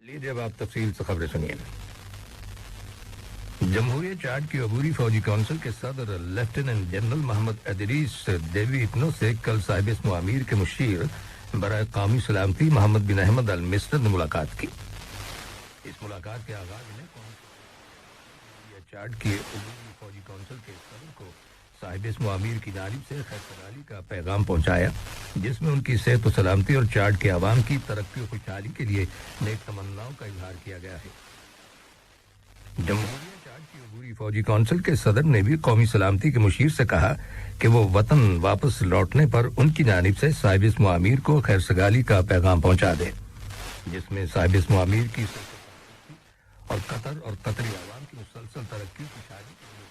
لیجیے اب آپ تفصیل سے خبریں سنیے۔ جمہوریہ چاڈ کی عبوری فوجی کونسل کے صدر لیفٹیننٹ جنرل محمد ادریس دیوی اتنو سے کل صاحب اسم امیر کے مشیر برائے قومی سلامتی محمد بن احمد المسند نے ملاقات کی۔ اس ملاقات کے آغاز میں جمہوریہ چاڈ کی عبوری فوجی کونسل کے صدر کو صاحب اسم امیر کی جانب سے خیر سگالی کا پیغام پہنچایا، جس میں ان کی صحت و سلامتی اور چاڈ کے عوام کی ترقی و خوشحالی کے لیے نیک تمناؤں کا اظہار کیا گیا ہے۔ جمہوریہ چاڈ کی عبوری فوجی کونسل کے صدر نے بھی قومی سلامتی کے مشیر سے کہا کہ وہ وطن واپس لوٹنے پر ان کی جانب سے صاحب اسم امیر کو خیر سگالی کا پیغام پہنچا دے، جس میں صاحب اسم امیر کی اور قطر اور قطری عوام کی مسلسل ترقی و خوشحالی کے لیے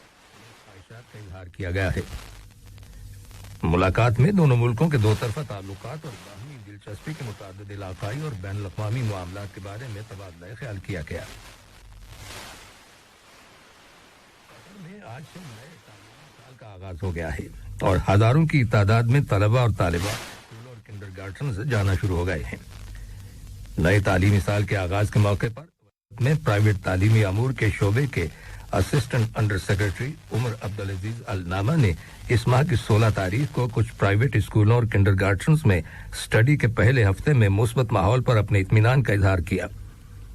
خواہشات کا اظہار کیا گیا ہے۔ ملاقات میں دونوں ملکوں کے دو طرفہ تعلقات اور باہمی دلچسپی کے متعدد علاقائی اور بین الاقوامی معاملات کے بارے میں تبادلہ خیال کیا گیا۔ قطر میں آج سے نئے تعلیمی سال کا آغاز ہو گیا ہے اور ہزاروں کی تعداد میں طلبہ اور طالبات اسکول اور کنڈرگارٹن سے جانا شروع ہو گئے ہیں۔ نئے تعلیمی سال کے آغاز کے موقع پر میں پرائیویٹ تعلیمی امور کے شعبے کے اسسٹنٹ انڈر سیکرٹری عمر عبدالعزیز النامہ نے اس ماہ کی 16 تاریخ کو کچھ پرائیویٹ اسکولوں اور کنڈرگارٹنز میں اسٹڈی کے پہلے ہفتے میں مثبت ماحول پر اپنے اطمینان کا اظہار کیا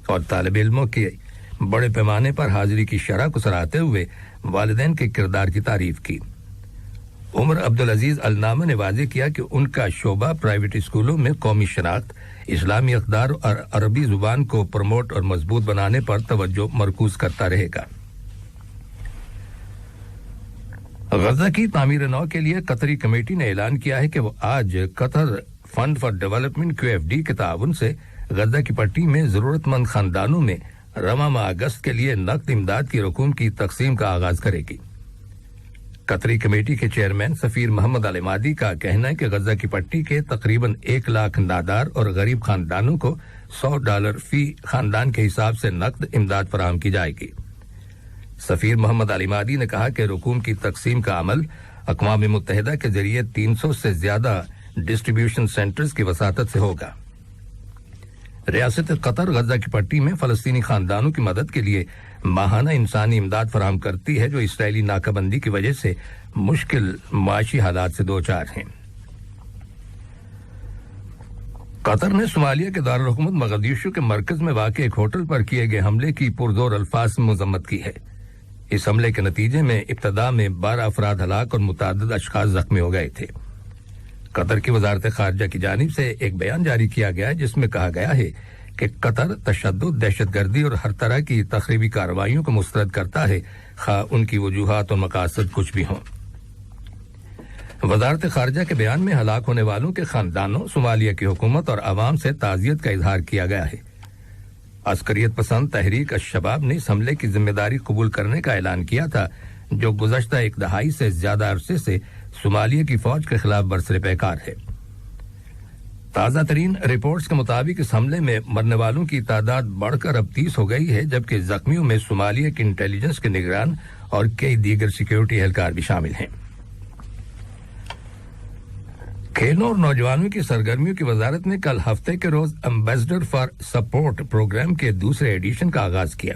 اور طالب علموں کی بڑے پیمانے پر حاضری کی شرح کو سراہتے ہوئے والدین کے کردار کی تعریف کی۔ عمر عبدالعزیز النامہ نے واضح کیا کہ ان کا شعبہ پرائیویٹ اسکولوں میں قومی شناخت، اسلامی اقدار اور عربی زبان کو پروموٹ اور مضبوط بنانے پر توجہ مرکوز کرتا رہے گا۔ غزہ کی تعمیر نو کے لیے قطری کمیٹی نے اعلان کیا ہے کہ وہ آج قطر فنڈ فار ڈیولپمنٹ QFD کے تعاون سے غزہ کی پٹی میں ضرورت مند خاندانوں میں رواں ماہ اگست کے لیے نقد امداد کی رقوم کی تقسیم کا آغاز کرے گی۔ قطری کمیٹی کے چیئرمین سفیر محمد العمادی کا کہنا ہے کہ غزہ کی پٹی کے تقریباً 1 لاکھ نادار اور غریب خاندانوں کو $100 فی خاندان کے حساب سے نقد امداد فراہم کی جائے گی۔ سفیر محمد العمادی نے کہا کہ رقوم کی تقسیم کا عمل اقوام متحدہ کے ذریعے 300 سے زیادہ ڈسٹریبیوشن سینٹرز کی وساطت سے ہوگا۔ ریاست قطر غزہ کی پٹی میں فلسطینی خاندانوں کی مدد کے لیے ماہانہ انسانی امداد فراہم کرتی ہے جو اسرائیلی ناکہ بندی کی وجہ سے مشکل معاشی حالات سے دوچار ہیں۔ قطر نے صومالیہ کے دارالحکومت مغدیشو کے مرکز میں واقع ایک ہوٹل پر کیے گئے حملے کی پرزور الفاظ میں مذمت کی ہے۔ اس حملے کے نتیجے میں ابتدا میں 12 افراد ہلاک اور متعدد اشخاص زخمی ہو گئے تھے۔ قطر کی وزارت خارجہ کی جانب سے ایک بیان جاری کیا گیا ہے جس میں کہا گیا ہے کہ قطر تشدد، دہشت گردی اور ہر طرح کی تخریبی کارروائیوں کو مسترد کرتا ہے، خواہ ان کی وجوہات اور مقاصد کچھ بھی ہوں۔ وزارت خارجہ کے بیان میں ہلاک ہونے والوں کے خاندانوں، صومالیہ کی حکومت اور عوام سے تعزیت کا اظہار کیا گیا ہے۔ عسکریت پسند تحریک الشباب نے اس حملے کی ذمہ داری قبول کرنے کا اعلان کیا تھا جو گزشتہ 1 دہائی سے زیادہ عرصے سے صومالیہ کی فوج کے خلاف برسر پیکار ہے۔ تازہ ترین رپورٹس کے مطابق اس حملے میں مرنے والوں کی تعداد بڑھ کر اب 30 ہو گئی ہے، جبکہ زخمیوں میں صومالیہ کی انٹیلیجنس کے نگران اور کئی دیگر سیکیورٹی اہلکار بھی شامل ہیں۔ کھیلوں اور نوجوانوں کی سرگرمیوں کی وزارت نے کل ہفتے کے روز ایمبیسڈر فار سپورٹ پروگرام کے دوسرے ایڈیشن کا آغاز کیا۔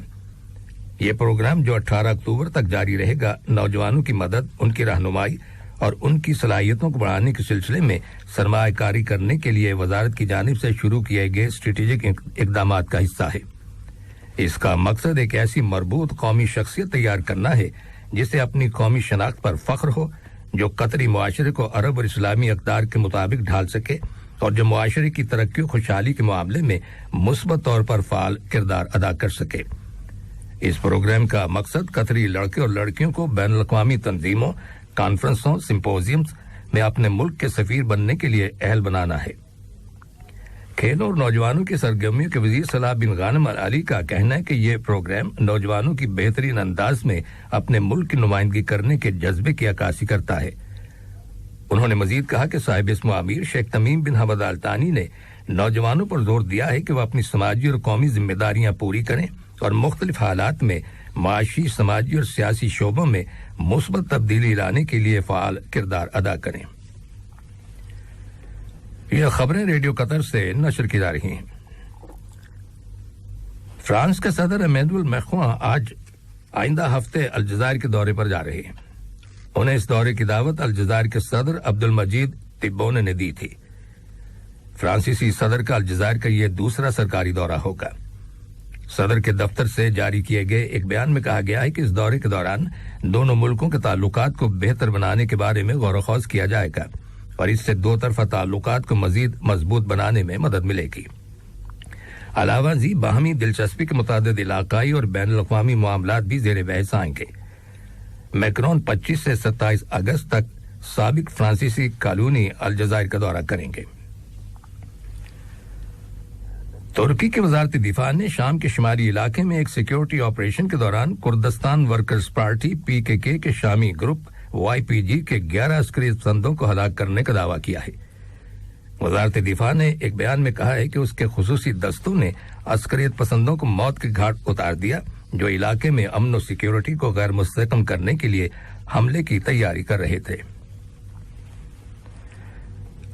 یہ پروگرام جو 18 اکتوبر تک جاری رہے گا، نوجوانوں کی مدد، ان کی رہنمائی اور ان کی صلاحیتوں کو بڑھانے کے سلسلے میں سرمایہ کاری کرنے کے لیے وزارت کی جانب سے شروع کیے گئے اسٹریٹجک اقدامات کا حصہ ہے۔ اس کا مقصد ایک ایسی مربوط قومی شخصیت تیار کرنا ہے جسے اپنی قومی شناخت پر فخر ہو، جو قطری معاشرے کو عرب اور اسلامی اقدار کے مطابق ڈھال سکے اور جو معاشرے کی ترقی و خوشحالی کے معاملے میں مثبت طور پر فعال کردار ادا کر سکے۔ اس پروگرام کا مقصد قطری لڑکے اور لڑکیوں کو بین الاقوامی تنظیموں، کانفرنسوں، سمپوزیمز میں اپنے ملک کے سفیر بننے کے لیے اہل بنانا ہے۔ کھیلوں اور نوجوانوں کی سرگرمیوں کے وزیر صلاح بن غانم العلی کا کہنا ہے کہ یہ پروگرام نوجوانوں کی بہترین انداز میں اپنے ملک کی نمائندگی کرنے کے جذبے کی عکاسی کرتا ہے۔ انہوں نے مزید کہا کہ صاحب اسم امیر شیخ تمیم بن حمد آل ثانی نے نوجوانوں پر زور دیا ہے کہ وہ اپنی سماجی اور قومی ذمہ داریاں پوری کریں اور مختلف حالات میں معاشی، سماجی اور سیاسی شعبوں میں مثبت تبدیلی لانے کے لیے فعال کردار ادا کریں۔ یہ خبریں ریڈیو قطر سے نشر کی جا رہی ہیں۔ فرانس کے صدر ایمینوئل میکرون آج آئندہ ہفتے الجزائر کے دورے پر جا رہے ہیں. انہیں اس دورے کی دعوت الجزائر کے صدر عبدالمجید تبون نے دی تھی. فرانسیسی صدر کا الجزائر کا یہ دوسرا سرکاری دورہ ہوگا. صدر کے دفتر سے جاری کیے گئے ایک بیان میں کہا گیا ہے کہ اس دورے کے دوران دونوں ملکوں کے تعلقات کو بہتر بنانے کے بارے میں غور و خوض کیا جائے گا اور اس سے دو طرفہ تعلقات کو مزید مضبوط بنانے میں مدد ملے گی. علاوہ ازیں باہمی دلچسپی کے متعدد علاقائی اور بین الاقوامی معاملات بھی زیر بحث آئیں گے. میکرون 25 سے 27 اگست تک سابق فرانسیسی کالونی الجزائر کا دورہ کریں گے. ترکی کی وزارت دفاع نے شام کے شمالی علاقے میں ایک سیکیورٹی آپریشن کے دوران کردستان ورکرز پارٹی PKK کے شامی گروپ YPG کے 11 عسکری پسندوں کو ہلاک کرنے کا دعویٰ کیا ہے. وزارت دفاع نے ایک بیان میں کہا ہے کہ اس کے خصوصی دستوں نے عسکریت پسندوں کو موت کے گھاٹ اتار دیا جو علاقے میں امن و سیکیورٹی کو غیر مستحکم کرنے کے لیے حملے کی تیاری کر رہے تھے.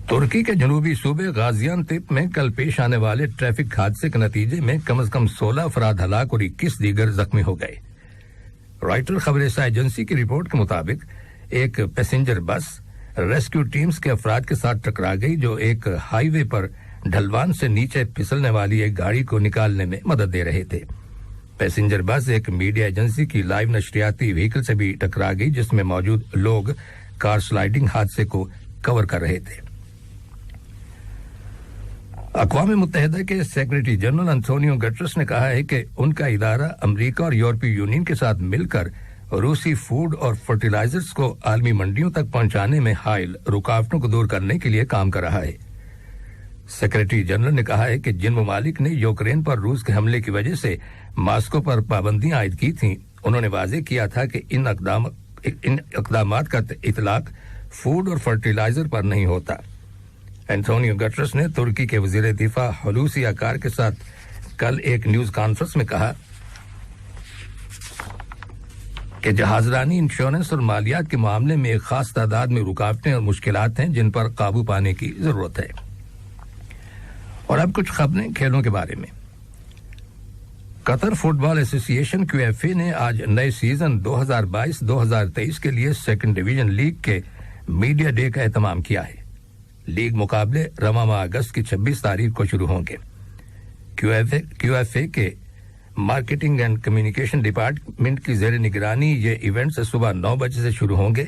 ترکی کے جنوبی صوبے غازی انتب میں کل پیش آنے والے ٹریفک حادثے کے نتیجے میں کم از کم 16 افراد ہلاک اور 21 دیگر زخمی ہو گئے. رائٹر خبر رساں ایجنسی کی رپورٹ کے مطابق ایک پیسنجر بس ریسکیو ٹیمز کے افراد کے ساتھ ٹکرا گئی جو ایک ہائی وے پر ڈھلوان سے نیچے پھسلنے والی ایک گاڑی کو نکالنے میں مدد دے رہے تھے. پیسنجر بس ایک میڈیا ایجنسی کی لائیو نشریاتی وہیکل سے بھی ٹکرا گئی جس میں موجود لوگ کار سلائیڈنگ حادثے کو کور کر رہے تھے. اقوام متحدہ کے سیکرٹری جنرل انتونیو گٹرس نے کہا ہے کہ ان کا ادارہ امریکہ اور یورپی یونین کے ساتھ مل کر روسی فوڈ اور فرٹیلائزرز کو عالمی منڈیوں تک پہنچانے میں حائل رکاوٹوں کو دور کرنے کے لیے کام کر رہا ہے. سیکرٹری جنرل نے کہا ہے کہ جن ممالک نے یوکرین پر روس کے حملے کی وجہ سے ماسکو پر پابندیاں عائد کی تھیں انہوں نے واضح کیا تھا کہ ان اقدامات کا اطلاق فوڈ اور فرٹیلائزر پر نہیں ہوتا. انتونیو گٹرس نے ترکی کے وزیر دفاع حلوسی اکار کے ساتھ کل ایک نیوز کانفرنس میں کہا کہ جہازرانی انشورنس اور مالیات کے معاملے میں ایک خاص تعداد میں رکاوٹیں اور مشکلات ہیں جن پر قابو پانے کی ضرورت ہے. اور اب کچھ خبریں کھیلوں کے بارے میں. قطر فٹ بال ایسوسی ایشن QFA نے آج نئے سیزن 2022-2023 کے لیے سیکنڈ ڈویژن لیگ کے میڈیا ڈے کا اہتمام کیا ہے. لیگ مقابلے رواں ماہ اگست کی 26 تاریخ کو شروع ہوں گے. QFA کے مارکیٹنگ اینڈ کمیونیکیشن ڈپارٹمنٹ کی زیر نگرانی یہ ایونٹس صبح 9 بجے سے شروع ہوں گے.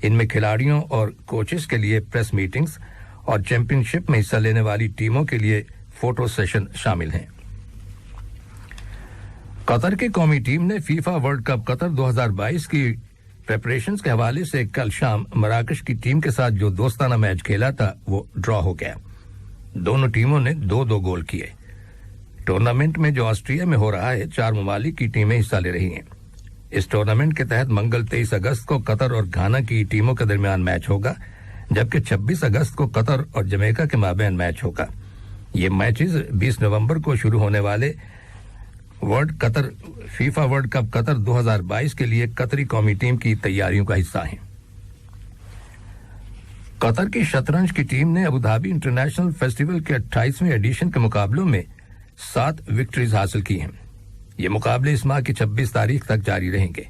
ان میں کھلاڑیوں اور کوچز کے لیے پریس میٹنگز اور چیمپئن شپ میں حصہ لینے والی ٹیموں کے لیے فوٹو سیشن شامل ہیں. قطر کی قومی ٹیم نے فیفا ورلڈ کپ قطر 2022 کی پریپریشنز کے حوالے سے کل شام مراکش کی ٹیم کے ساتھ جو دوستانہ میچ کھیلا تھا وہ ڈرا ہو گیا. دونوں ٹیموں نے 2-2 گول کیے. ٹورنامنٹ میں جو آسٹریا میں ہو رہا ہے 4 ممالک کی ٹیمیں حصہ لے رہی ہیں. اس ٹورنامنٹ کے تحت منگل 23 اگست کو قطر اور گھانا کی ٹیموں کے درمیان میچ ہوگا جبکہ 26 اگست کو قطر اور جمیکا کے مابین میچ ہوگا. یہ میچز 20 نومبر کو شروع ہونے والے فیفا ورلڈ کپ قطر 2022 کے لیے قطری قومی ٹیم کی تیاریوں کا حصہ ہیں. قطر کی شطرنج کی ٹیم نے ابوظہبی انٹرنیشنل فیسٹیول کے 28ویں ایڈیشن کے مقابلوں میں 7 وکٹریز حاصل کی ہیں. یہ مقابلے اس ماہ کی 26 تاریخ تک جاری رہیں گے.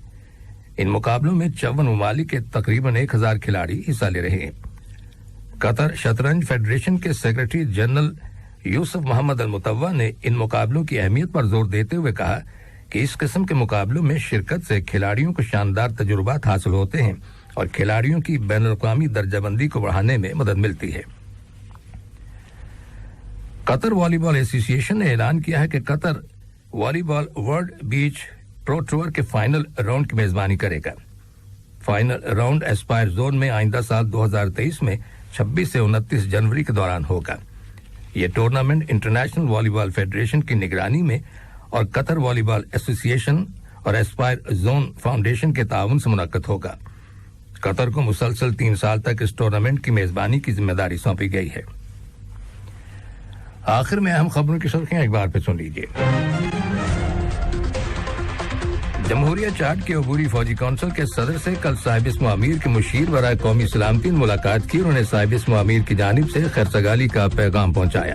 ان مقابلوں میں 54 ممالک کے تقریباً 1000 کھلاڑی حصہ لے رہے ہیں. قطر شطرنج فیڈریشن کے سیکرٹری جنرل یوسف محمد المطوع نے ان مقابلوں کی اہمیت پر زور دیتے ہوئے کہا کہ اس قسم کے مقابلوں میں شرکت سے کھلاڑیوں کو شاندار تجربات حاصل ہوتے ہیں اور کھلاڑیوں کی بین الاقوامی درجہ بندی کو بڑھانے میں مدد ملتی ہے. قطر والی بال ایسوسی ایشن نے اعلان کیا ہے کہ قطر والی بال ورلڈ بیچ پرو ٹور کے فائنل راؤنڈ کی میزبانی کرے گا. فائنل راؤنڈ ایسپائر زون میں آئندہ سال 2023 میں 26 سے 29 جنوری کے دوران ہوگا. یہ ٹورنامنٹ انٹرنیشنل والی بال فیڈریشن کی نگرانی میں اور قطر والی بال ایسوسی ایشن اور ایسپائر زون فاؤنڈیشن کے تعاون سے منعقد ہوگا. قطر کو مسلسل 3 سال تک اس ٹورنامنٹ کی میزبانی کی ذمہ داری سونپی گئی ہے. آخر میں اہم خبروں کی سرخیاں ایک بار پھر سن لیجیے. جمہوریہ چاڈ کے عبوری فوجی کونسل کے صدر سے کل صاحب اسم امیر کے مشیر برائے قومی سلامتی نے ملاقات کی اور انہیں صاحب اسم امیر کی جانب سے خیر سگالی کا پیغام پہنچایا.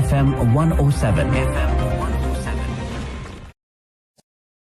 FM 107।